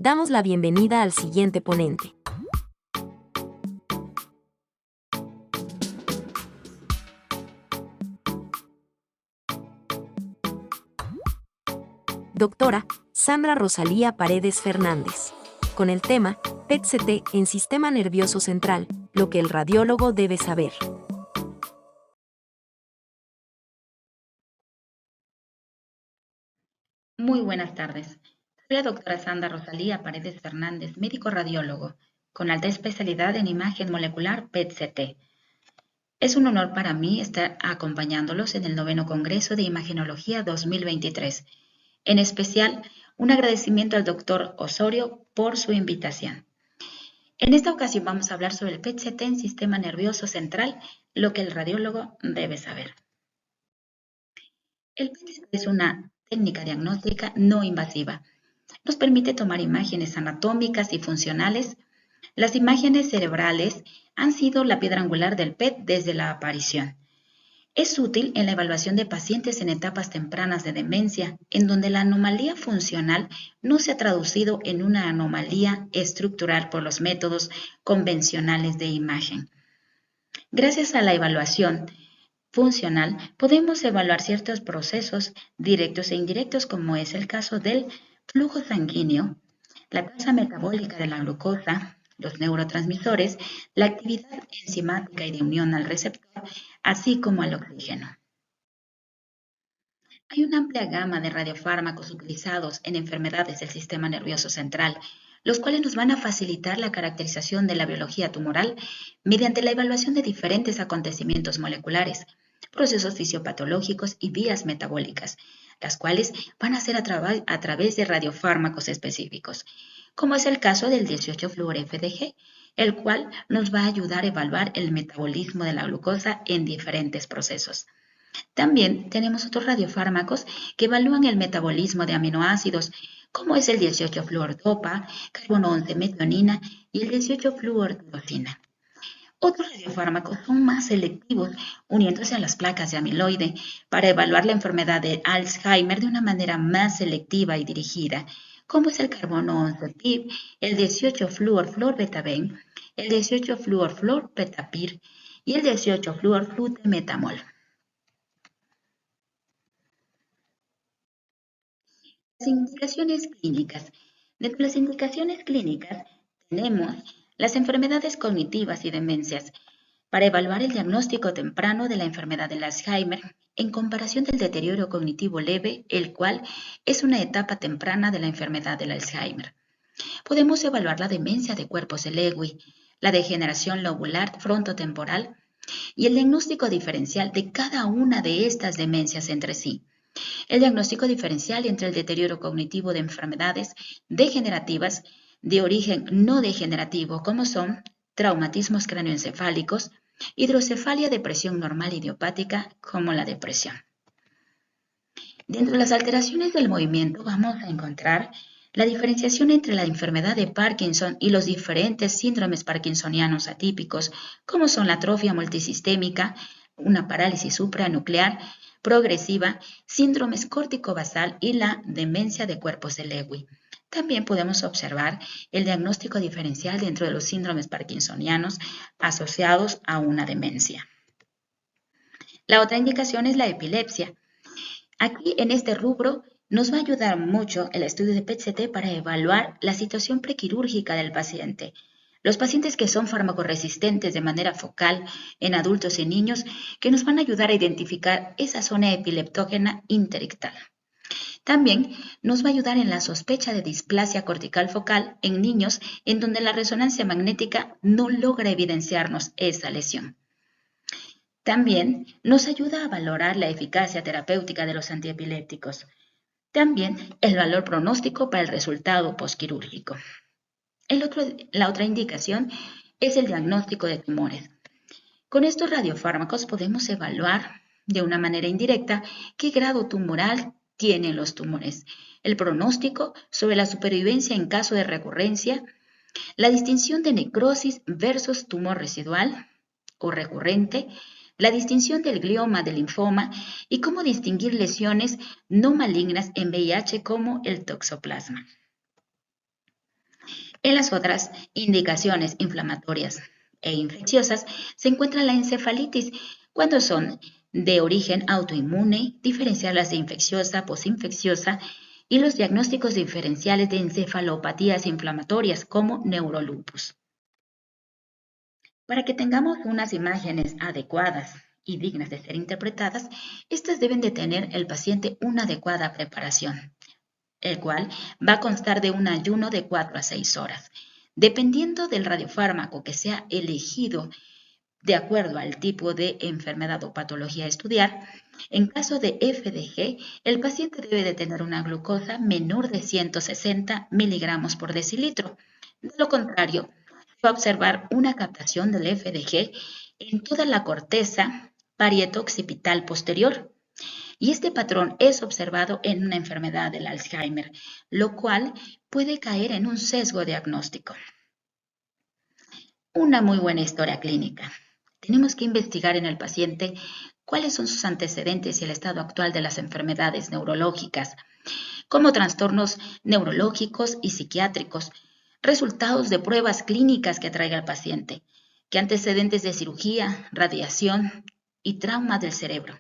Damos la bienvenida al siguiente ponente. Doctora Sandra Rosalía Paredes Fernández. Con el tema PET-CT en Sistema Nervioso Central, lo que el radiólogo debe saber. Muy buenas tardes. Soy la doctora Sandra Rosalía Paredes Fernández, médico radiólogo, con alta especialidad en imagen molecular PET-CT. Es un honor para mí estar acompañándolos en el 9º Congreso de Imagenología 2023. En especial, un agradecimiento al doctor Osorio por su invitación. En esta ocasión vamos a hablar sobre el PET-CT en sistema nervioso central, lo que el radiólogo debe saber. El PET-CT es una técnica diagnóstica no invasiva. Nos permite tomar imágenes anatómicas y funcionales. Las imágenes cerebrales han sido la piedra angular del PET desde la aparición. Es útil en la evaluación de pacientes en etapas tempranas de demencia, en donde la anomalía funcional no se ha traducido en una anomalía estructural por los métodos convencionales de imagen. Gracias a la evaluación funcional, podemos evaluar ciertos procesos directos e indirectos, como es el caso del flujo sanguíneo, la tasa metabólica de la glucosa, los neurotransmisores, la actividad enzimática y de unión al receptor, así como al oxígeno. Hay una amplia gama de radiofármacos utilizados en enfermedades del sistema nervioso central, los cuales nos van a facilitar la caracterización de la biología tumoral mediante la evaluación de diferentes acontecimientos moleculares, procesos fisiopatológicos y vías metabólicas, las cuales van a ser a través de radiofármacos específicos, como es el caso del 18-fluor-FDG, el cual nos va a ayudar a evaluar el metabolismo de la glucosa en diferentes procesos. También tenemos otros radiofármacos que evalúan el metabolismo de aminoácidos, como es el 18-fluordopa, carbono 11-metionina y el 18-fluortirosina. Otros radiofármacos son más selectivos, uniéndose a las placas de amiloide para evaluar la enfermedad de Alzheimer de una manera más selectiva y dirigida, como es el carbono 11-PIB, el 18-fluorfluorbetabén, el 18-fluorfluorbetapir y el 18-fluorflutemetamol. Las indicaciones clínicas. Dentro de las indicaciones clínicas tenemos las enfermedades cognitivas y demencias para evaluar el diagnóstico temprano de la enfermedad del Alzheimer en comparación del deterioro cognitivo leve, el cual es una etapa temprana de la enfermedad del Alzheimer. Podemos evaluar la demencia de cuerpos de Lewy, la degeneración lobular frontotemporal y el diagnóstico diferencial de cada una de estas demencias entre sí. El diagnóstico diferencial entre el deterioro cognitivo de enfermedades degenerativas de origen no degenerativo, como son traumatismos cráneoencefálicos, hidrocefalia de presión normal idiopática, como la depresión. Dentro de las alteraciones del movimiento vamos a encontrar la diferenciación entre la enfermedad de Parkinson y los diferentes síndromes parkinsonianos atípicos, como son la atrofia multisistémica, una parálisis supranuclear progresiva, síndromes córtico-basal y la demencia de cuerpos de Lewy. También podemos observar el diagnóstico diferencial dentro de los síndromes parkinsonianos asociados a una demencia. La otra indicación es la epilepsia. Aquí en este rubro nos va a ayudar mucho el estudio de PET-CT para evaluar la situación prequirúrgica del paciente. Los pacientes que son farmacoresistentes de manera focal en adultos y niños que nos van a ayudar a identificar esa zona epileptógena interictal. También nos va a ayudar en la sospecha de displasia cortical focal en niños en donde la resonancia magnética no logra evidenciarnos esa lesión. También nos ayuda a valorar la eficacia terapéutica de los antiepilépticos. También el valor pronóstico para el resultado postquirúrgico. La otra indicación es el diagnóstico de tumores. Con estos radiofármacos podemos evaluar de una manera indirecta qué grado tumoral tienen los tumores, el pronóstico sobre la supervivencia en caso de recurrencia, la distinción de necrosis versus tumor residual o recurrente, la distinción del glioma del linfoma y cómo distinguir lesiones no malignas en VIH como el toxoplasma. En las otras indicaciones inflamatorias e infecciosas se encuentra la encefalitis, cuando son de origen autoinmune, diferenciarlas de infecciosa, posinfecciosa y los diagnósticos diferenciales de encefalopatías inflamatorias como neurolupus. Para que tengamos unas imágenes adecuadas y dignas de ser interpretadas, estas deben de tener el paciente una adecuada preparación, el cual va a constar de un ayuno de 4 a 6 horas. Dependiendo del radiofármaco que sea elegido de acuerdo al tipo de enfermedad o patología a estudiar, en caso de FDG, el paciente debe de tener una glucosa menor de 160 miligramos por decilitro. De lo contrario, va a observar una captación del FDG en toda la corteza parieto-occipital posterior. Y este patrón es observado en una enfermedad del Alzheimer, lo cual puede caer en un sesgo diagnóstico. Una muy buena historia clínica. Tenemos que investigar en el paciente cuáles son sus antecedentes y el estado actual de las enfermedades neurológicas, como trastornos neurológicos y psiquiátricos, resultados de pruebas clínicas que traiga el paciente, qué antecedentes de cirugía, radiación y trauma del cerebro.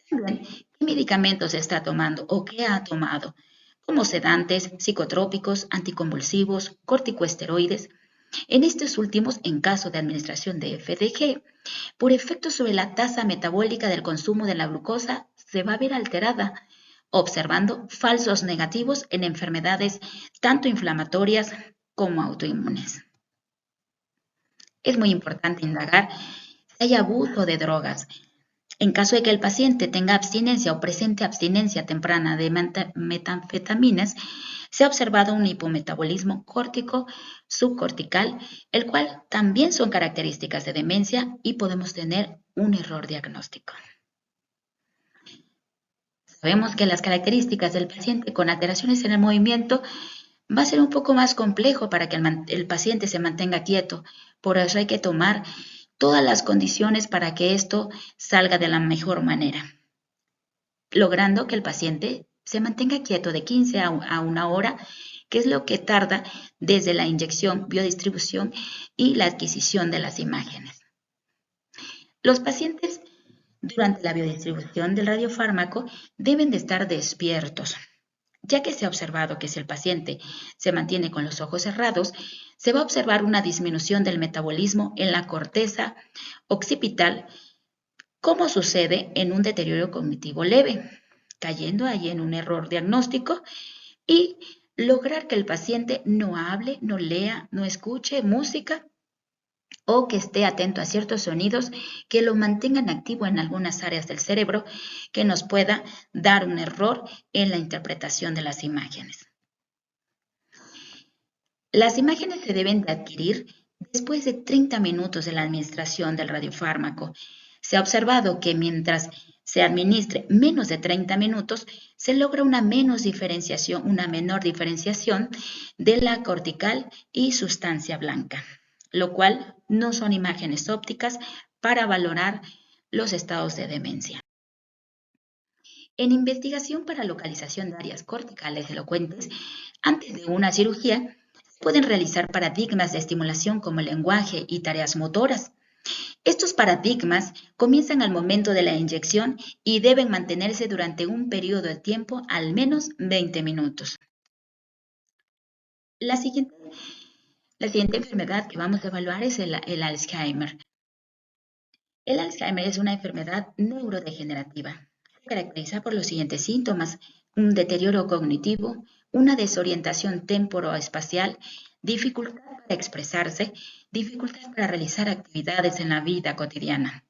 También, qué medicamentos está tomando o qué ha tomado, como sedantes, psicotrópicos, anticonvulsivos, corticosteroides. En estos últimos, en caso de administración de FDG, por efectos sobre la tasa metabólica del consumo de la glucosa, se va a ver alterada, observando falsos negativos en enfermedades tanto inflamatorias como autoinmunes. Es muy importante indagar si hay abuso de drogas. En caso de que el paciente tenga abstinencia o presente abstinencia temprana de metanfetaminas, se ha observado un hipometabolismo córtico subcortical, el cual también son características de demencia y podemos tener un error diagnóstico. Sabemos que las características del paciente con alteraciones en el movimiento va a ser un poco más complejo para que el paciente se mantenga quieto. Por eso hay que tomar todas las condiciones para que esto salga de la mejor manera, logrando que el paciente se mantenga quieto de 15 a 1 hora, que es lo que tarda desde la inyección, biodistribución y la adquisición de las imágenes. Los pacientes durante la biodistribución del radiofármaco deben de estar despiertos, ya que se ha observado que si el paciente se mantiene con los ojos cerrados, se va a observar una disminución del metabolismo en la corteza occipital, como sucede en un deterioro cognitivo leve, cayendo ahí en un error diagnóstico y lograr que el paciente no hable, no lea, no escuche música o que esté atento a ciertos sonidos que lo mantengan activo en algunas áreas del cerebro que nos pueda dar un error en la interpretación de las imágenes. Las imágenes se deben de adquirir después de 30 minutos de la administración del radiofármaco. Se ha observado que mientras se administre menos de 30 minutos, se logra una menor diferenciación de la cortical y sustancia blanca, lo cual no son imágenes ópticas para valorar los estados de demencia. En investigación para localización de áreas corticales elocuentes, antes de una cirugía, pueden realizar paradigmas de estimulación como el lenguaje y tareas motoras. Estos paradigmas comienzan al momento de la inyección y deben mantenerse durante un periodo de tiempo al menos 20 minutos. La siguiente enfermedad que vamos a evaluar es el Alzheimer. El Alzheimer es una enfermedad neurodegenerativa. Se caracteriza por los siguientes síntomas: un deterioro cognitivo, una desorientación temporoespacial, dificultad para expresarse, dificultad para realizar actividades en la vida cotidiana.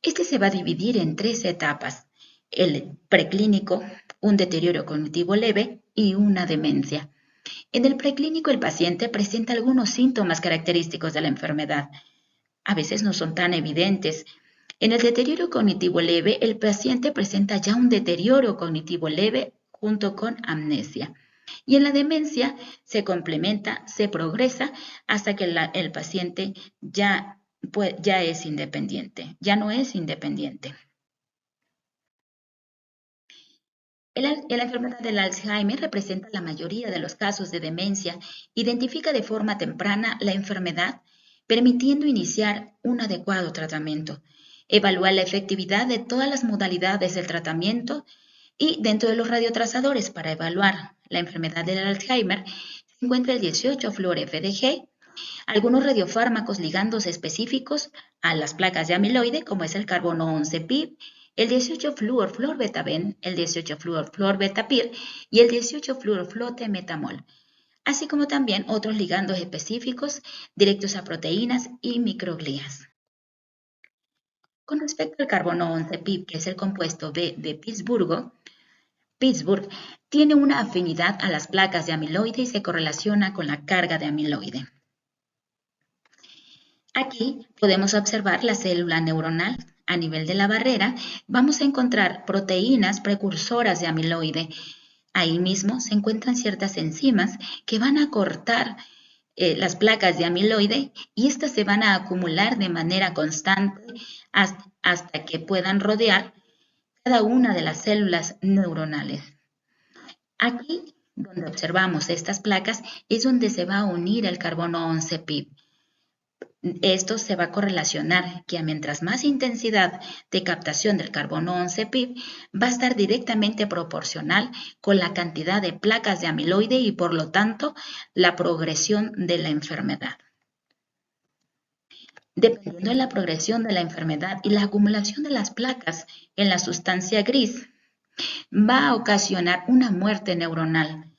Este se va a dividir en 3 etapas: el preclínico, un deterioro cognitivo leve y una demencia. En el preclínico, el paciente presenta algunos síntomas característicos de la enfermedad. A veces no son tan evidentes. En el deterioro cognitivo leve, el paciente presenta ya un deterioro cognitivo leve junto con amnesia. Y en la demencia se complementa, se progresa hasta que el paciente ya es independiente, ya no es independiente. La enfermedad del Alzheimer representa la mayoría de los casos de demencia, identifica de forma temprana la enfermedad, permitiendo iniciar un adecuado tratamiento, evalúa la efectividad de todas las modalidades del tratamiento y dentro de los radiotrazadores para evaluar la enfermedad del Alzheimer se encuentra el 18-fluor-FDG, algunos radiofármacos ligandos específicos a las placas de amiloide, como es el carbono 11-PIB, el 18-fluor-fluorbetabén, el 18-fluor-fluorbetapir y el 18-fluor-flotemetamol, así como también otros ligandos específicos directos a proteínas y microglías. Con respecto al carbono 11-PIB, que es el compuesto B de Pittsburgh tiene una afinidad a las placas de amiloide y se correlaciona con la carga de amiloide. Aquí podemos observar la célula neuronal. A nivel de la barrera vamos a encontrar proteínas precursoras de amiloide. Ahí mismo se encuentran ciertas enzimas que van a cortar las placas de amiloide y estas se van a acumular de manera constante hasta que puedan rodear cada una de las células neuronales. Aquí, donde observamos estas placas, es donde se va a unir el carbono 11-PIB. Esto se va a correlacionar que a mientras más intensidad de captación del carbono 11-PIB va a estar directamente proporcional con la cantidad de placas de amiloide y por lo tanto la progresión de la enfermedad. Dependiendo de la progresión de la enfermedad y la acumulación de las placas en la sustancia gris, va a ocasionar una muerte neuronal,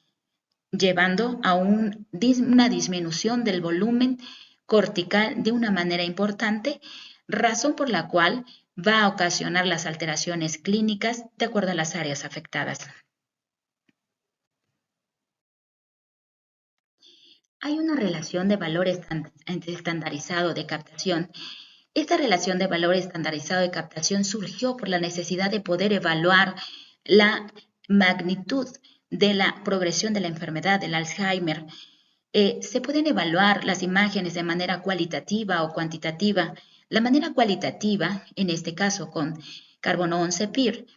llevando a una disminución del volumen cortical de una manera importante, razón por la cual va a ocasionar las alteraciones clínicas de acuerdo a las áreas afectadas. Hay una relación de valor estandarizado de captación. Esta relación de valor estandarizado de captación surgió por la necesidad de poder evaluar la magnitud de la progresión de la enfermedad del Alzheimer. Se pueden evaluar las imágenes de manera cualitativa o cuantitativa. La manera cualitativa, en este caso con carbono 11-PIB,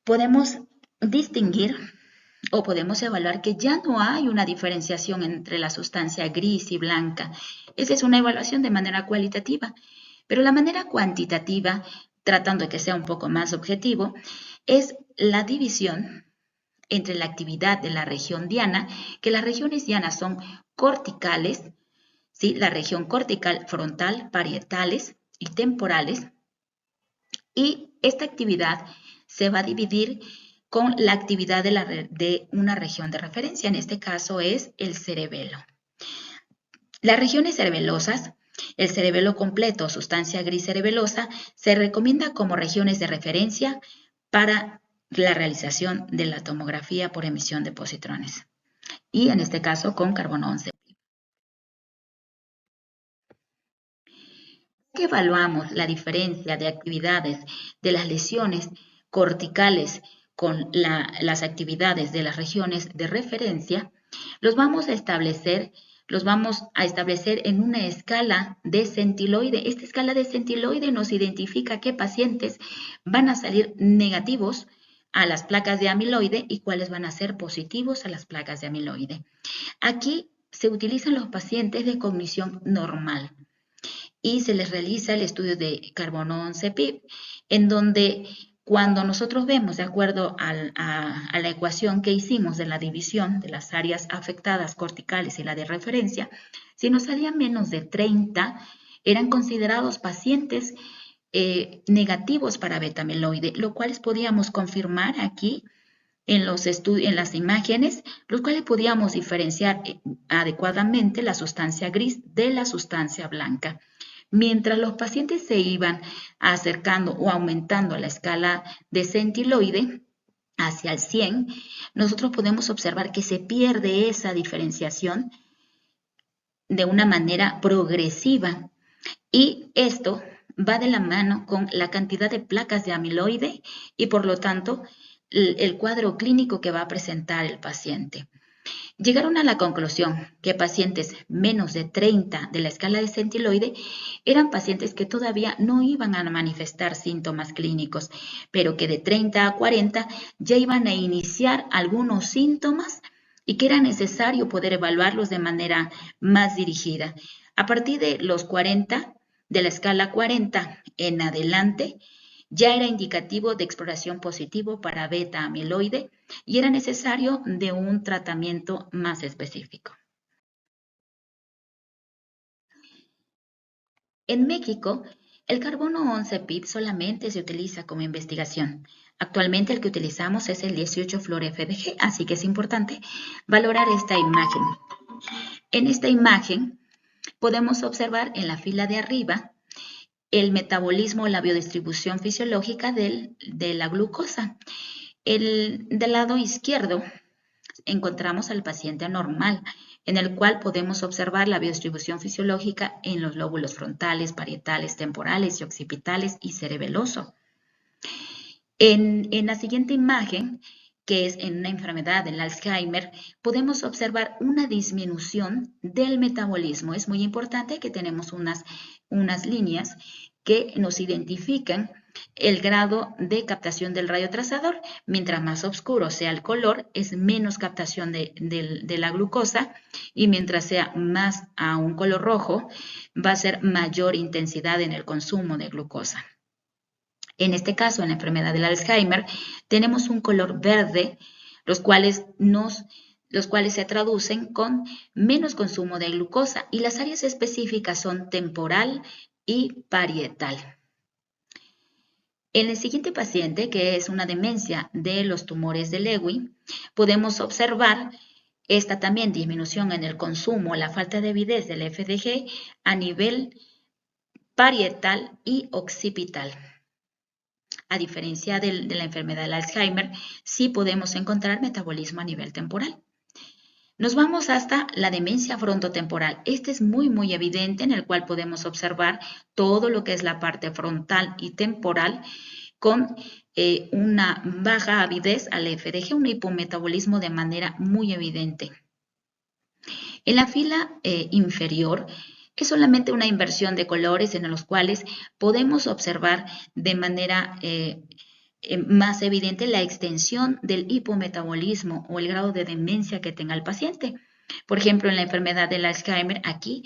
podemos distinguir o podemos evaluar que ya no hay una diferenciación entre la sustancia gris y blanca. Esa es una evaluación de manera cualitativa, pero la manera cuantitativa, tratando de que sea un poco más objetivo, es la división entre la actividad de la región diana, que las regiones dianas son corticales, ¿sí? La región cortical, frontal, parietales y temporales, y esta actividad se va a dividir con la actividad de una región de referencia, en este caso es el cerebelo. Las regiones cerebelosas, el cerebelo completo, sustancia gris cerebelosa, se recomienda como regiones de referencia para la realización de la tomografía por emisión de positrones, y en este caso con carbono 11. Que evaluamos la diferencia de actividades de las lesiones corticales con las actividades de las regiones de referencia, los vamos a establecer en una escala de centiloide. Esta escala de centiloide nos identifica qué pacientes van a salir negativos a las placas de amiloide y cuáles van a ser positivos a las placas de amiloide. Aquí se utilizan los pacientes de cognición normal y se les realiza el estudio de carbono 11-PIB, en donde cuando nosotros vemos, de acuerdo a la ecuación que hicimos de la división de las áreas afectadas corticales y la de referencia, si nos salían menos de 30, eran considerados pacientes negativos para beta-amiloide, lo cual podíamos confirmar aquí en las imágenes, los cuales podíamos diferenciar adecuadamente la sustancia gris de la sustancia blanca. Mientras los pacientes se iban acercando o aumentando la escala de centiloide hacia el 100, nosotros podemos observar que se pierde esa diferenciación de una manera progresiva, y esto va de la mano con la cantidad de placas de amiloide y por lo tanto el cuadro clínico que va a presentar el paciente. Llegaron a la conclusión que pacientes menos de 30 de la escala de centiloide eran pacientes que todavía no iban a manifestar síntomas clínicos, pero que de 30 a 40 ya iban a iniciar algunos síntomas y que era necesario poder evaluarlos de manera más dirigida. A partir de los 40, de la escala 40 en adelante, ya era indicativo de exploración positivo para beta amiloide y era necesario de un tratamiento más específico. En México, el carbono 11-PIB solamente se utiliza como investigación. Actualmente el que utilizamos es el 18-fluor-FDG, así que es importante valorar esta imagen. En esta imagen podemos observar en la fila de arriba el metabolismo, la biodistribución fisiológica de la glucosa. Del lado izquierdo encontramos al paciente normal, en el cual podemos observar la biodistribución fisiológica en los lóbulos frontales, parietales, temporales y occipitales y cerebeloso. En la siguiente imagen, que es en una enfermedad del Alzheimer, podemos observar una disminución del metabolismo. Es muy importante que tenemos unas líneas que nos identifican el grado de captación del radiotrazador. Mientras más oscuro sea el color, es menos captación de la glucosa, y mientras sea más a un color rojo, va a ser mayor intensidad en el consumo de glucosa. En este caso, en la enfermedad del Alzheimer, tenemos un color verde, los cuales se traducen con menos consumo de glucosa, y las áreas específicas son temporal y parietal. En el siguiente paciente, que es una demencia de los tumores de Lewy, podemos observar esta también disminución en el consumo, la falta de avidez del FDG a nivel parietal y occipital. A diferencia de la enfermedad del Alzheimer, sí podemos encontrar metabolismo a nivel temporal. Nos vamos hasta la demencia frontotemporal. Este es muy evidente, en el cual podemos observar todo lo que es la parte frontal y temporal con una baja avidez al FDG, un hipometabolismo de manera muy evidente. En la fila inferior es solamente una inversión de colores en los cuales podemos observar de manera más evidente la extensión del hipometabolismo o el grado de demencia que tenga el paciente. Por ejemplo, en la enfermedad del Alzheimer, aquí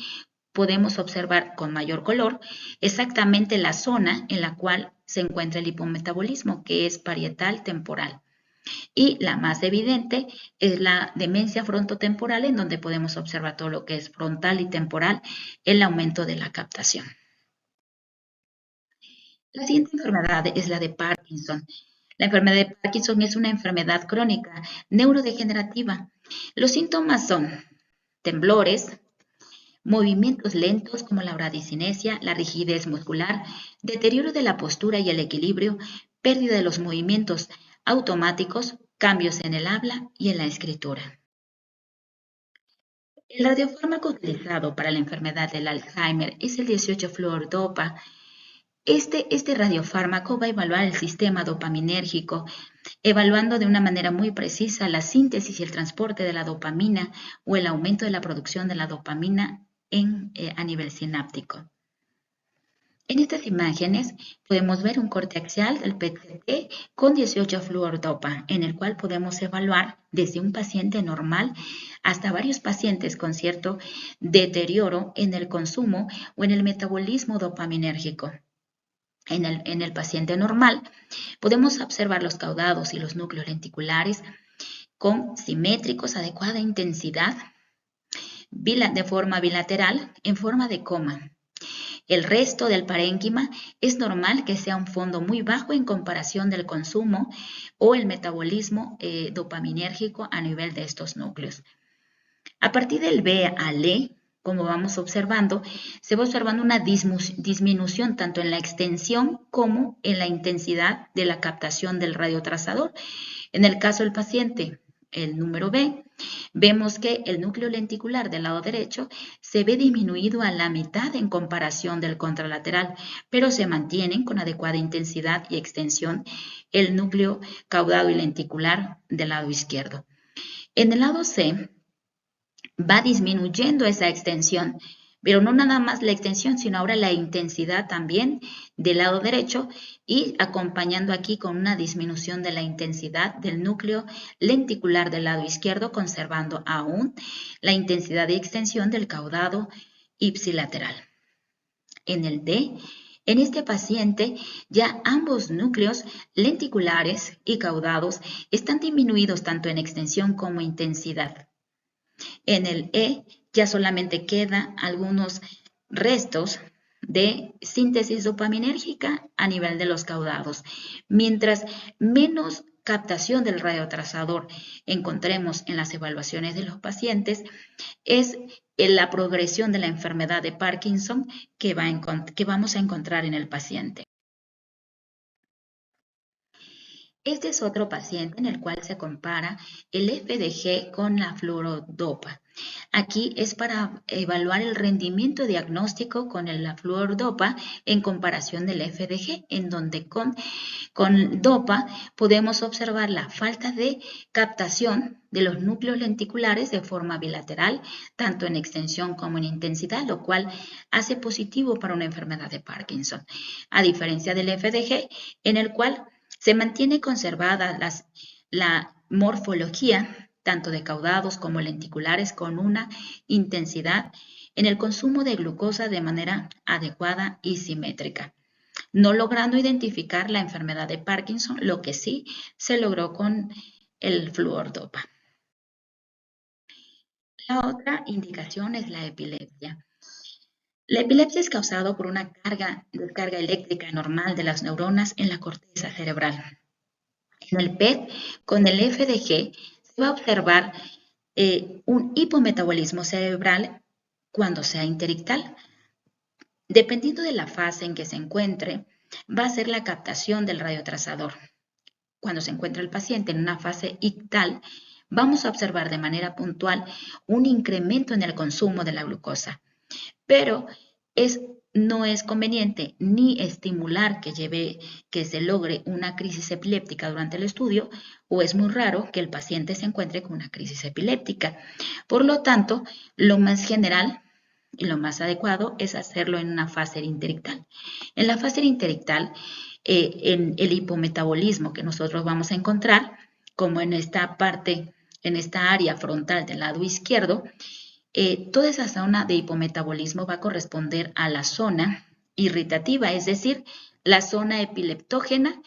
podemos observar con mayor color exactamente la zona en la cual se encuentra el hipometabolismo, que es parietal temporal. Y la más evidente es la demencia frontotemporal, en donde podemos observar todo lo que es frontal y temporal, el aumento de la captación. La siguiente enfermedad es la de Parkinson. La enfermedad de Parkinson es una enfermedad crónica neurodegenerativa. Los síntomas son temblores, movimientos lentos como la bradicinesia, la rigidez muscular, deterioro de la postura y el equilibrio, pérdida de los movimientos automáticos, cambios en el habla y en la escritura. El radiofármaco utilizado para la enfermedad del Alzheimer es el 18-fluordopa. Este radiofármaco va a evaluar el sistema dopaminérgico, evaluando de una manera muy precisa la síntesis y el transporte de la dopamina o el aumento de la producción de la dopamina a nivel sináptico. En estas imágenes podemos ver un corte axial del PET-CT con 18-fluordopa, en el cual podemos evaluar desde un paciente normal hasta varios pacientes con cierto deterioro en el consumo o en el metabolismo dopaminérgico. En el paciente normal podemos observar los caudados y los núcleos lenticulares con simétricos, adecuada intensidad, de forma bilateral, en forma de coma. El resto del parénquima es normal que sea un fondo muy bajo en comparación del consumo o el metabolismo dopaminérgico a nivel de estos núcleos. A partir del B al E, como vamos observando, se va observando una disminución tanto en la extensión como en la intensidad de la captación del radiotrazador. En el caso del paciente, el número B, vemos que el núcleo lenticular del lado derecho se ve disminuido a la mitad en comparación del contralateral, pero se mantienen con adecuada intensidad y extensión el núcleo caudado y lenticular del lado izquierdo. En el lado C, va disminuyendo esa extensión, pero no nada más la extensión, sino ahora la intensidad también del lado derecho y acompañando aquí con una disminución de la intensidad del núcleo lenticular del lado izquierdo, conservando aún la intensidad y extensión del caudado ipsilateral. En el D, en este paciente ya ambos núcleos lenticulares y caudados están disminuidos tanto en extensión como intensidad. En el E ya solamente quedan algunos restos de síntesis dopaminérgica a nivel de los caudados. Mientras menos captación del radiotrazador encontremos en las evaluaciones de los pacientes, es la progresión de la enfermedad de Parkinson que vamos a encontrar en el paciente. Este es otro paciente en el cual se compara el FDG con la fluorodopa. Aquí es para evaluar el rendimiento diagnóstico con la fluorodopa en comparación del FDG, en donde con dopa podemos observar la falta de captación de los núcleos lenticulares de forma bilateral, tanto en extensión como en intensidad, lo cual hace positivo para una enfermedad de Parkinson, a diferencia del FDG, en el cual se mantiene conservada la morfología tanto de caudados como lenticulares con una intensidad en el consumo de glucosa de manera adecuada y simétrica, no logrando identificar la enfermedad de Parkinson, lo que sí se logró con el fluordopa. La otra indicación es la epilepsia. La epilepsia es causada por una descarga eléctrica normal de las neuronas en la corteza cerebral. En el PET, con el FDG, se va a observar un hipometabolismo cerebral cuando sea interictal. Dependiendo de la fase en que se encuentre, va a ser la captación del radiotrazador. Cuando se encuentra el paciente en una fase ictal, vamos a observar de manera puntual un incremento en el consumo de la glucosa, pero no es conveniente ni estimular que se logre una crisis epiléptica durante el estudio, o es muy raro que el paciente se encuentre con una crisis epiléptica. Por lo tanto, lo más general y lo más adecuado es hacerlo en una fase interictal. En la fase interictal, en el hipometabolismo que nosotros vamos a encontrar, como en esta parte, en esta área frontal del lado izquierdo, toda esa zona de hipometabolismo va a corresponder a la zona irritativa, es decir, la zona epileptógena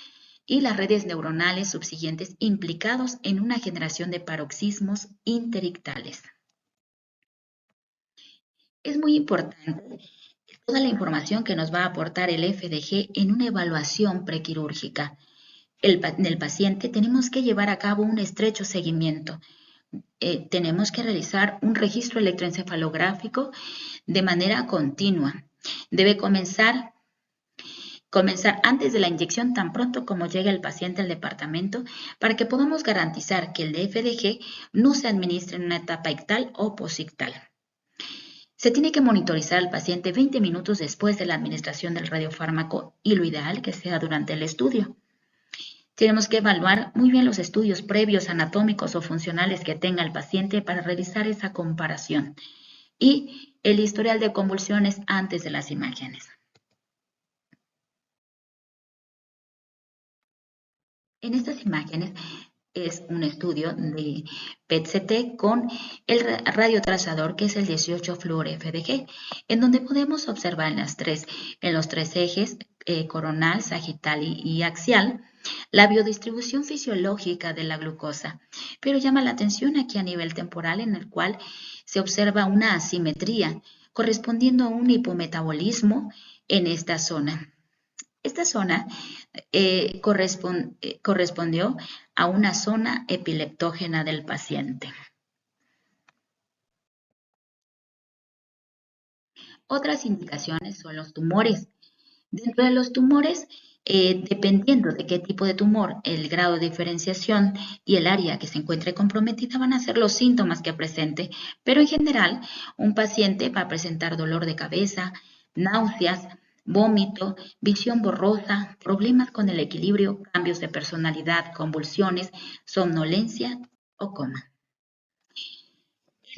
y las redes neuronales subsiguientes implicados en una generación de paroxismos interictales. Es muy importante toda la información que nos va a aportar el FDG en una evaluación prequirúrgica. En el paciente tenemos que llevar a cabo un estrecho seguimiento. Tenemos que realizar un registro electroencefalográfico de manera continua. Debe comenzar antes de la inyección tan pronto como llegue el paciente al departamento para que podamos garantizar que el FDG no se administre en una etapa ictal o posictal. Se tiene que monitorizar al paciente 20 minutos después de la administración del radiofármaco y lo ideal que sea durante el estudio. Tenemos que evaluar muy bien los estudios previos anatómicos o funcionales que tenga el paciente para realizar esa comparación y el historial de convulsiones antes de las imágenes. En estas imágenes es un estudio de PET-CT con el radiotrazador que es el 18-fluor-FDG, en donde podemos observar en los tres ejes coronal, sagital y axial, la biodistribución fisiológica de la glucosa, pero llama la atención aquí a nivel temporal en el cual se observa una asimetría correspondiendo a un hipometabolismo en esta zona. Esta zona correspondió a una zona epileptógena del paciente. Otras indicaciones son los tumores. Dentro de los tumores, dependiendo de qué tipo de tumor, el grado de diferenciación y el área que se encuentre comprometida van a ser los síntomas que presente, pero en general un paciente va a presentar dolor de cabeza, náuseas, vómito, visión borrosa, problemas con el equilibrio, cambios de personalidad, convulsiones, somnolencia o coma.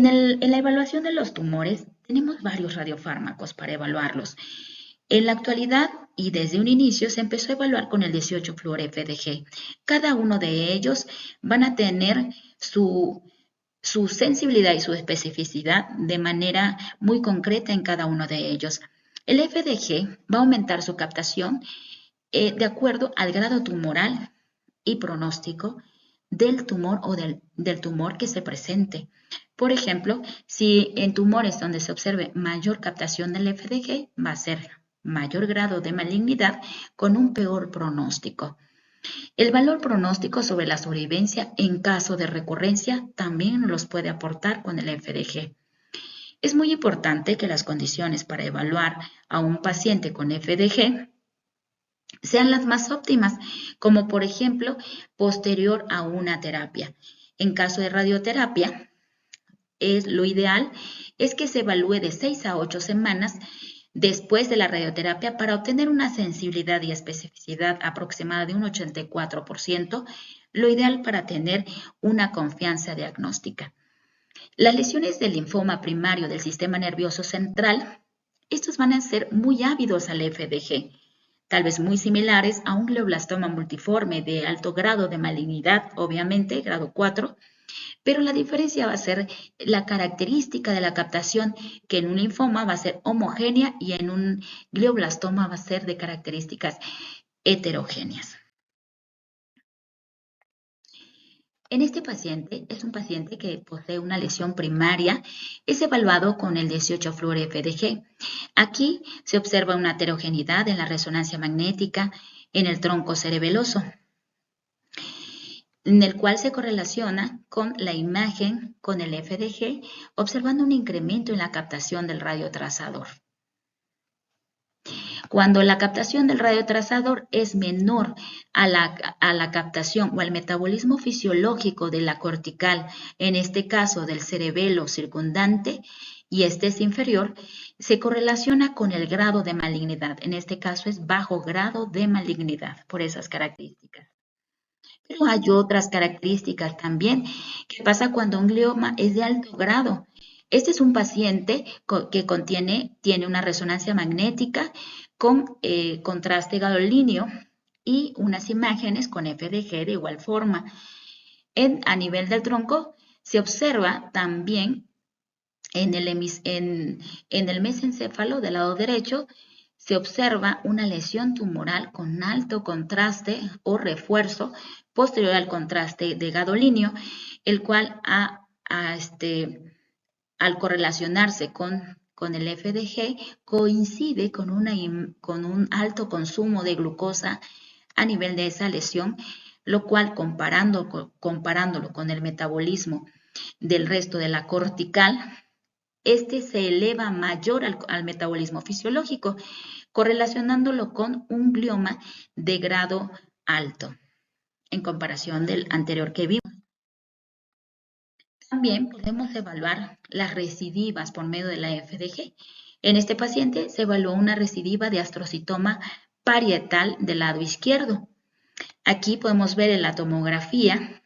En la evaluación de los tumores tenemos varios radiofármacos para evaluarlos. En la actualidad y desde un inicio se empezó a evaluar con el 18-fluor-FDG. Cada uno de ellos van a tener su sensibilidad y su especificidad de manera muy concreta en cada uno de ellos. El FDG va a aumentar su captación de acuerdo al grado tumoral y pronóstico del tumor o del tumor que se presente. Por ejemplo, si en tumores donde se observe mayor captación del FDG, va a ser mayor grado de malignidad con un peor pronóstico. El valor pronóstico sobre la sobrevivencia en caso de recurrencia también los puede aportar con el FDG. Es muy importante que las condiciones para evaluar a un paciente con FDG sean las más óptimas, como por ejemplo posterior a una terapia. En caso de radioterapia, lo ideal es que se evalúe de 6 a 8 semanas después de la radioterapia para obtener una sensibilidad y especificidad aproximada de un 84%, lo ideal para tener una confianza diagnóstica. Las lesiones del linfoma primario del sistema nervioso central, estos van a ser muy ávidos al FDG, tal vez muy similares a un glioblastoma multiforme de alto grado de malignidad, obviamente, grado 4, pero la diferencia va a ser la característica de la captación, que en un linfoma va a ser homogénea y en un glioblastoma va a ser de características heterogéneas. En este paciente, es un paciente que posee una lesión primaria, es evaluado con el 18-fluor-FDG. Aquí se observa una heterogeneidad en la resonancia magnética en el tronco cerebeloso, en el cual se correlaciona con la imagen con el FDG, observando un incremento en la captación del radiotrazador. Cuando la captación del radiotrazador es menor a la captación o al metabolismo fisiológico de la cortical, en este caso del cerebelo circundante, y este es inferior, se correlaciona con el grado de malignidad. En este caso es bajo grado de malignidad, por esas características. Pero hay otras características también. ¿Qué pasa cuando un glioma es de alto grado? Este es un paciente que tiene una resonancia magnética con contraste gadolíneo y unas imágenes con FDG de igual forma. A nivel del tronco se observa también en el mesencéfalo del lado derecho, se observa una lesión tumoral con alto contraste o refuerzo posterior al contraste de gadolíneo, el cual al correlacionarse con el FDG coincide con un alto consumo de glucosa a nivel de esa lesión, lo cual comparándolo con el metabolismo del resto de la cortical, este se eleva mayor al metabolismo fisiológico, correlacionándolo con un glioma de grado alto, en comparación del anterior que vimos. También podemos evaluar las recidivas por medio de la FDG. En este paciente se evaluó una recidiva de astrocitoma parietal del lado izquierdo. Aquí podemos ver en la tomografía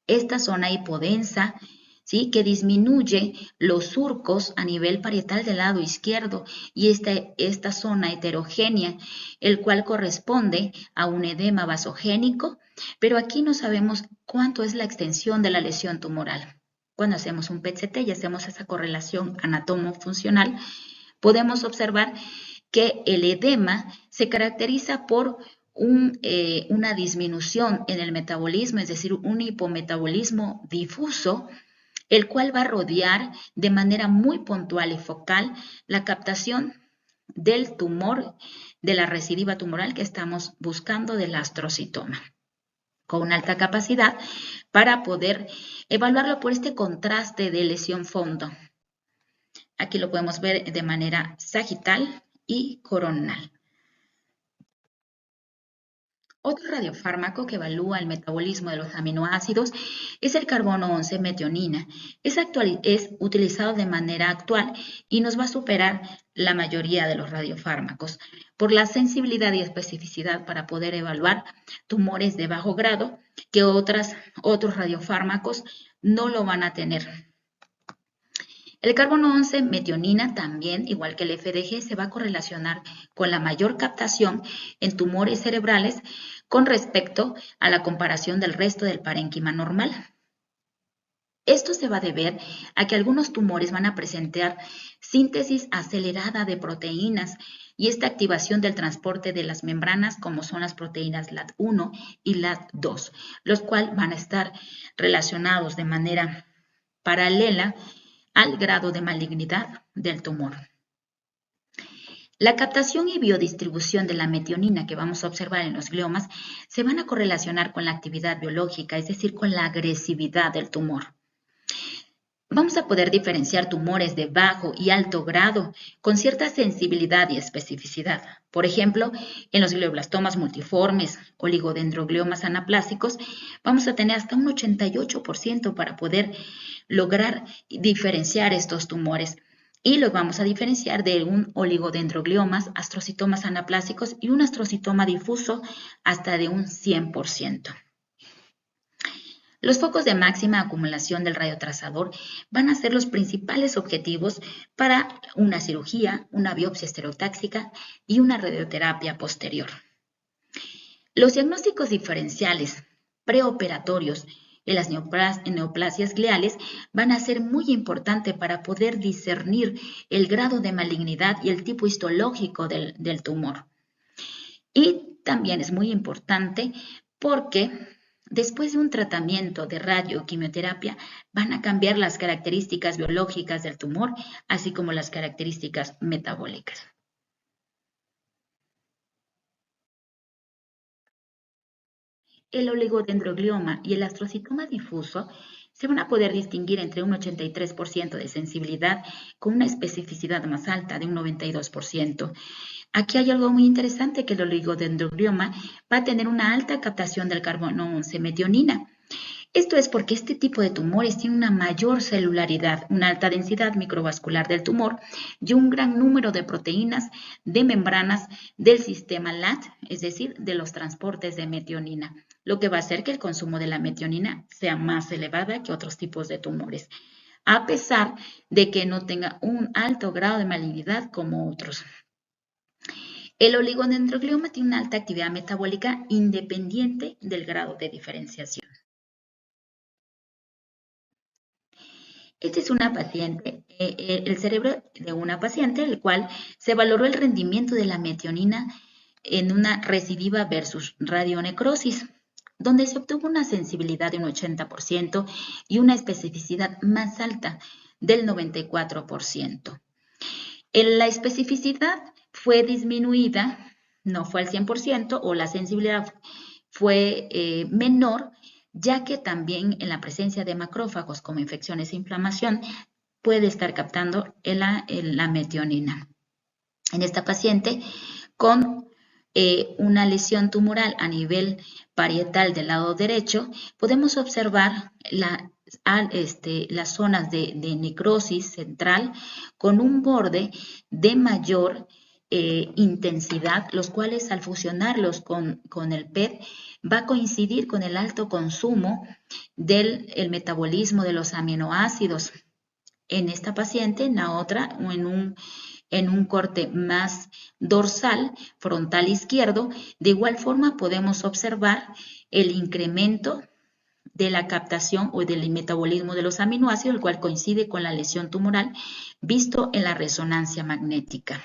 esta zona hipodensa, ¿sí?, que disminuye los surcos a nivel parietal del lado izquierdo, y esta zona heterogénea, el cual corresponde a un edema vasogénico, pero aquí no sabemos cuánto es la extensión de la lesión tumoral. Cuando hacemos un PET-CT y hacemos esa correlación anatomo-funcional, podemos observar que el edema se caracteriza por una disminución en el metabolismo, es decir, un hipometabolismo difuso, el cual va a rodear de manera muy puntual y focal la captación del tumor, de la recidiva tumoral que estamos buscando del astrocitoma, con una alta capacidad para poder evaluarlo por este contraste de lesión fondo. Aquí lo podemos ver de manera sagital y coronal. Otro radiofármaco que evalúa el metabolismo de los aminoácidos es el carbono 11 metionina. Es utilizado de manera actual y nos va a superar la mayoría de los radiofármacos por la sensibilidad y especificidad para poder evaluar tumores de bajo grado que otros radiofármacos no lo van a tener. El carbono 11 metionina también, igual que el FDG, se va a correlacionar con la mayor captación en tumores cerebrales con respecto a la comparación del resto del parénquima normal. Esto se va a deber a que algunos tumores van a presentar síntesis acelerada de proteínas y esta activación del transporte de las membranas, como son las proteínas LAT1 y LAT2, los cuales van a estar relacionados de manera paralela al grado de malignidad del tumor. La captación y biodistribución de la metionina que vamos a observar en los gliomas se van a correlacionar con la actividad biológica, es decir, con la agresividad del tumor. Vamos a poder diferenciar tumores de bajo y alto grado con cierta sensibilidad y especificidad. Por ejemplo, en los glioblastomas multiformes, oligodendrogliomas anaplásicos, vamos a tener hasta un 88% para poder lograr diferenciar estos tumores. Y los vamos a diferenciar de un oligodendrogliomas, astrocitomas anaplásicos y un astrocitoma difuso hasta de un 100%. Los focos de máxima acumulación del radiotrazador van a ser los principales objetivos para una cirugía, una biopsia estereotáxica y una radioterapia posterior. Los diagnósticos diferenciales preoperatorios en las neoplasias gliales van a ser muy importantes para poder discernir el grado de malignidad y el tipo histológico del tumor. Y también es muy importante porque después de un tratamiento de radioquimioterapia van a cambiar las características biológicas del tumor, así como las características metabólicas. El oligodendroglioma y el astrocitoma difuso se van a poder distinguir entre un 83% de sensibilidad con una especificidad más alta de un 92%. Aquí hay algo muy interesante, que el oligodendroglioma va a tener una alta captación del carbono 11 metionina. Esto es porque este tipo de tumores tiene una mayor celularidad, una alta densidad microvascular del tumor y un gran número de proteínas de membranas del sistema LAT, es decir, de los transportes de metionina, lo que va a hacer que el consumo de la metionina sea más elevada que otros tipos de tumores, a pesar de que no tenga un alto grado de malignidad como otros. El oligodendroglioma tiene una alta actividad metabólica independiente del grado de diferenciación. Este es una paciente, el cerebro de una paciente, el cual se valoró el rendimiento de la metionina en una recidiva versus radionecrosis, donde se obtuvo una sensibilidad de un 80% y una especificidad más alta del 94%. La especificidad fue disminuida, no fue al 100%, o la sensibilidad fue menor, ya que también en la presencia de macrófagos como infecciones e inflamación puede estar captando la metionina. En esta paciente con una lesión tumoral a nivel parietal del lado derecho, podemos observar las zonas de necrosis central con un borde de mayor intensidad, los cuales al fusionarlos con el PET va a coincidir con el alto consumo del metabolismo de los aminoácidos. En esta paciente, en la otra, en un corte más dorsal, frontal izquierdo, de igual forma podemos observar el incremento de la captación o del metabolismo de los aminoácidos, el cual coincide con la lesión tumoral visto en la resonancia magnética.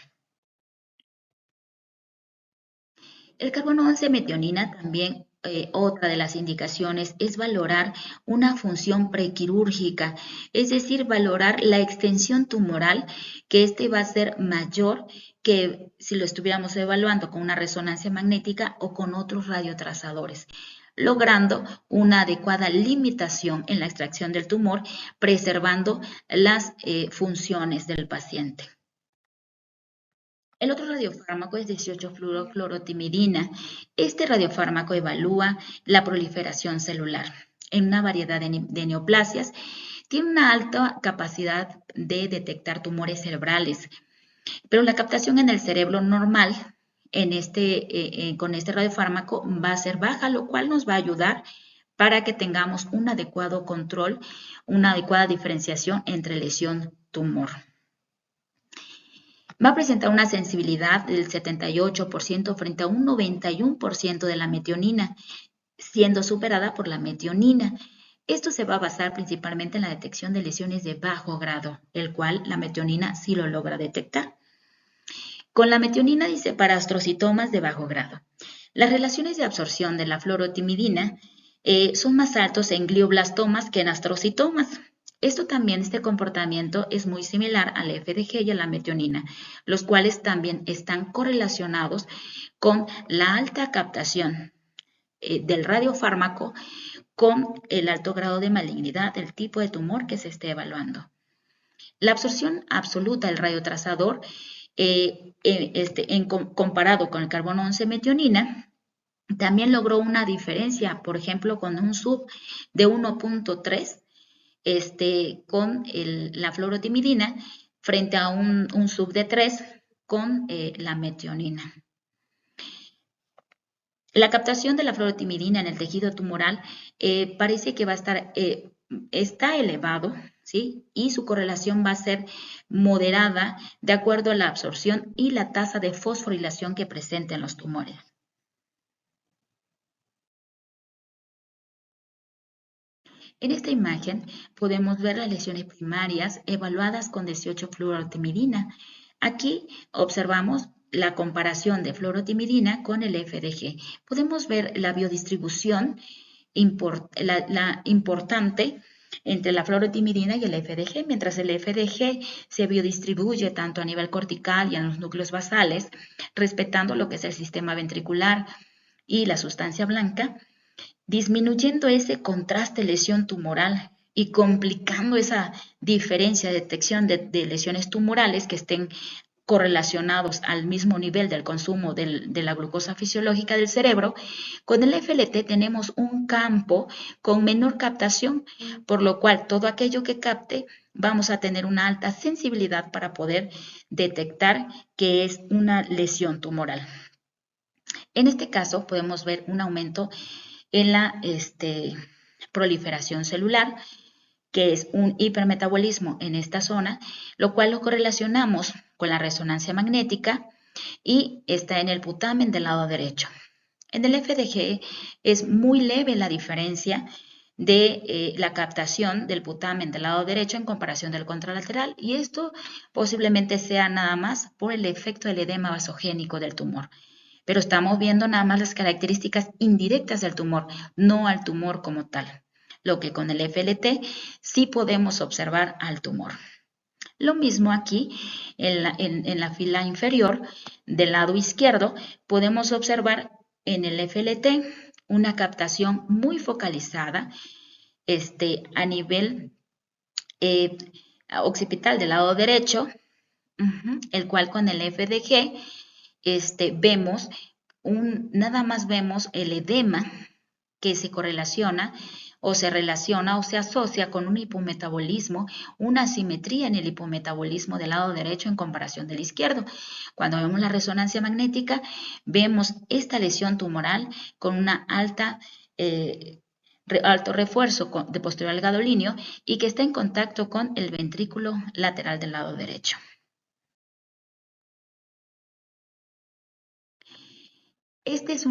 El carbono 11 metionina también, otra de las indicaciones es valorar una función prequirúrgica, es decir, valorar la extensión tumoral, que este va a ser mayor que si lo estuviéramos evaluando con una resonancia magnética o con otros radiotrazadores, logrando una adecuada limitación en la extracción del tumor, preservando las funciones del paciente. El otro radiofármaco es 18-fluoroclorotimidina. Este radiofármaco evalúa la proliferación celular en una variedad de neoplasias. Tiene una alta capacidad de detectar tumores cerebrales, pero la captación en el cerebro normal con este radiofármaco va a ser baja, lo cual nos va a ayudar para que tengamos un adecuado control, una adecuada diferenciación entre lesión tumor. Va a presentar una sensibilidad del 78% frente a un 91% de la metionina, siendo superada por la metionina. Esto se va a basar principalmente en la detección de lesiones de bajo grado, el cual la metionina sí lo logra detectar. Con la metionina dice para astrocitomas de bajo grado. Las relaciones de absorción de la fluorotimidina son más altos en glioblastomas que en astrocitomas. Este comportamiento es muy similar al FDG y a la metionina, los cuales también están correlacionados con la alta captación del radiofármaco con el alto grado de malignidad del tipo de tumor que se esté evaluando. La absorción absoluta del radiotrazador comparado con el carbono 11 metionina, también logró una diferencia, por ejemplo, con un sub de 1.3 con la fluorotimidina frente a un sub de 3 con la metionina. La captación de la fluorotimidina en el tejido tumoral parece que va a estar, está elevado, ¿sí? Y su correlación va a ser moderada de acuerdo a la absorción y la tasa de fosforilación que presenten los tumores. En esta imagen podemos ver las lesiones primarias evaluadas con 18-fluorotimidina. Aquí observamos la comparación de fluorotimidina con el FDG. Podemos ver la biodistribución importante entre la fluorotimidina y el FDG, mientras el FDG se biodistribuye tanto a nivel cortical y en los núcleos basales, respetando lo que es el sistema ventricular y la sustancia blanca, disminuyendo ese contraste lesión tumoral y complicando esa diferencia de detección de lesiones tumorales que estén correlacionados al mismo nivel del consumo de la glucosa fisiológica del cerebro. Con el FLT tenemos un campo con menor captación, por lo cual todo aquello que capte vamos a tener una alta sensibilidad para poder detectar que es una lesión tumoral. En este caso podemos ver un aumento en la proliferación celular, que es un hipermetabolismo en esta zona, lo cual lo correlacionamos con la resonancia magnética y está en el putamen del lado derecho. En el FDG es muy leve la diferencia de la captación del putamen del lado derecho en comparación del contralateral, y esto posiblemente sea nada más por el efecto del edema vasogénico del tumor. Pero estamos viendo nada más las características indirectas del tumor, no al tumor como tal, lo que con el FLT sí podemos observar al tumor. Lo mismo aquí, en la fila inferior del lado izquierdo, podemos observar en el FLT una captación muy focalizada a nivel occipital del lado derecho, el cual con el FDG vemos nada más vemos el edema que se correlaciona o se relaciona o se asocia con un hipometabolismo, una asimetría en el hipometabolismo del lado derecho en comparación del izquierdo. Cuando vemos la resonancia magnética, vemos esta lesión tumoral con una alto refuerzo de posterior al gadolíneo y que está en contacto con el ventrículo lateral del lado derecho. Este es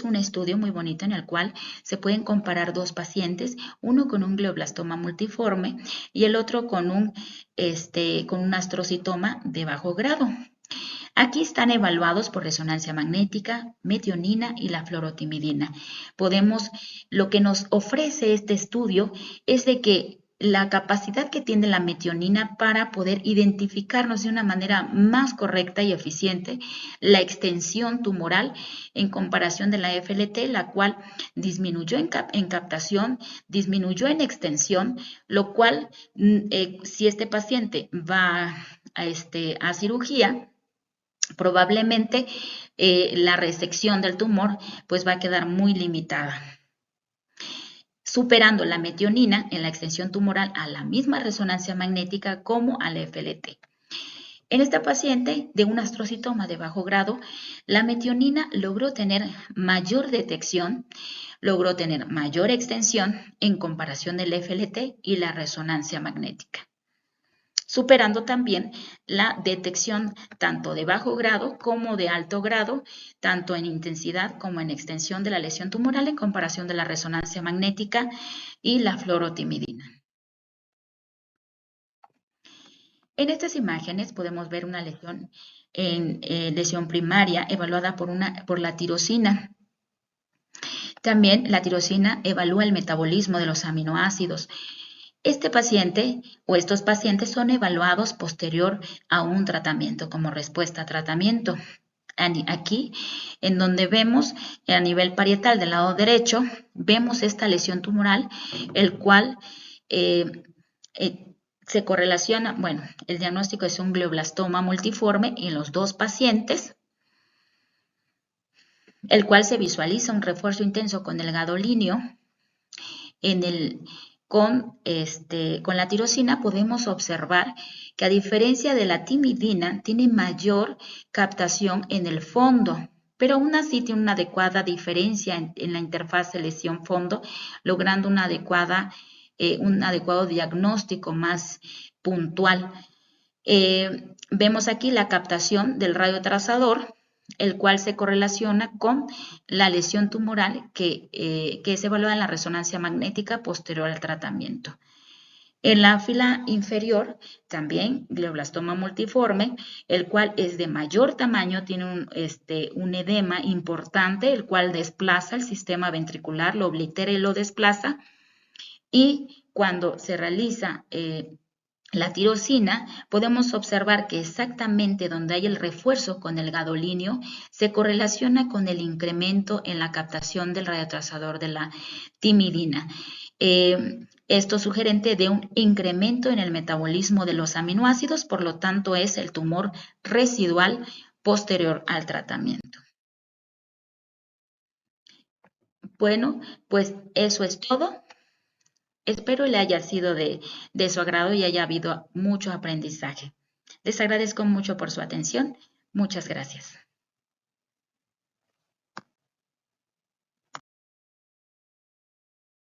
un estudio muy bonito en el cual se pueden comparar dos pacientes, uno con un glioblastoma multiforme y el otro con un astrocitoma de bajo grado. Aquí están evaluados por resonancia magnética, metionina y la fluorotimidina. Lo que nos ofrece este estudio es de que la capacidad que tiene la metionina para poder identificarnos de una manera más correcta y eficiente la extensión tumoral en comparación de la FLT, la cual disminuyó en captación, disminuyó en extensión, lo cual si este paciente va a cirugía, probablemente la resección del tumor pues va a quedar muy limitada, superando la metionina en la extensión tumoral a la misma resonancia magnética como al FLT. En esta paciente de un astrocitoma de bajo grado, la metionina logró tener mayor detección, logró tener mayor extensión en comparación del FLT y la resonancia magnética. superando también la detección tanto de bajo grado como de alto grado, tanto en intensidad como en extensión de la lesión tumoral en comparación de la resonancia magnética y la fluorotimidina. En estas imágenes podemos ver una lesión lesión primaria evaluada por la tirosina. También la tirosina evalúa el metabolismo de los aminoácidos. Este paciente o estos pacientes son evaluados posterior a un tratamiento como respuesta a tratamiento. Aquí, en donde vemos a nivel parietal del lado derecho, vemos esta lesión tumoral, el cual se correlaciona, bueno, el diagnóstico es un glioblastoma multiforme en los dos pacientes, el cual se visualiza un refuerzo intenso con el gadolíneo. Con la tirosina podemos observar que a diferencia de la timidina tiene mayor captación en el fondo, pero aún así tiene una adecuada diferencia en la interfaz de lesión-fondo, logrando un adecuado diagnóstico más puntual. Vemos aquí la captación del radiotrazador, el cual se correlaciona con la lesión tumoral que es evaluada en la resonancia magnética posterior al tratamiento. En la fila inferior, también glioblastoma multiforme, el cual es de mayor tamaño, tiene un edema importante, el cual desplaza el sistema ventricular, lo oblitera y lo desplaza. Y cuando se realiza la tirosina, podemos observar que exactamente donde hay el refuerzo con el gadolíneo se correlaciona con el incremento en la captación del radiotrazador de la timidina. Esto sugerente de un incremento en el metabolismo de los aminoácidos, por lo tanto es el tumor residual posterior al tratamiento. Bueno, pues eso es todo. Espero le haya sido de su agrado y haya habido mucho aprendizaje. Les agradezco mucho por su atención. Muchas gracias.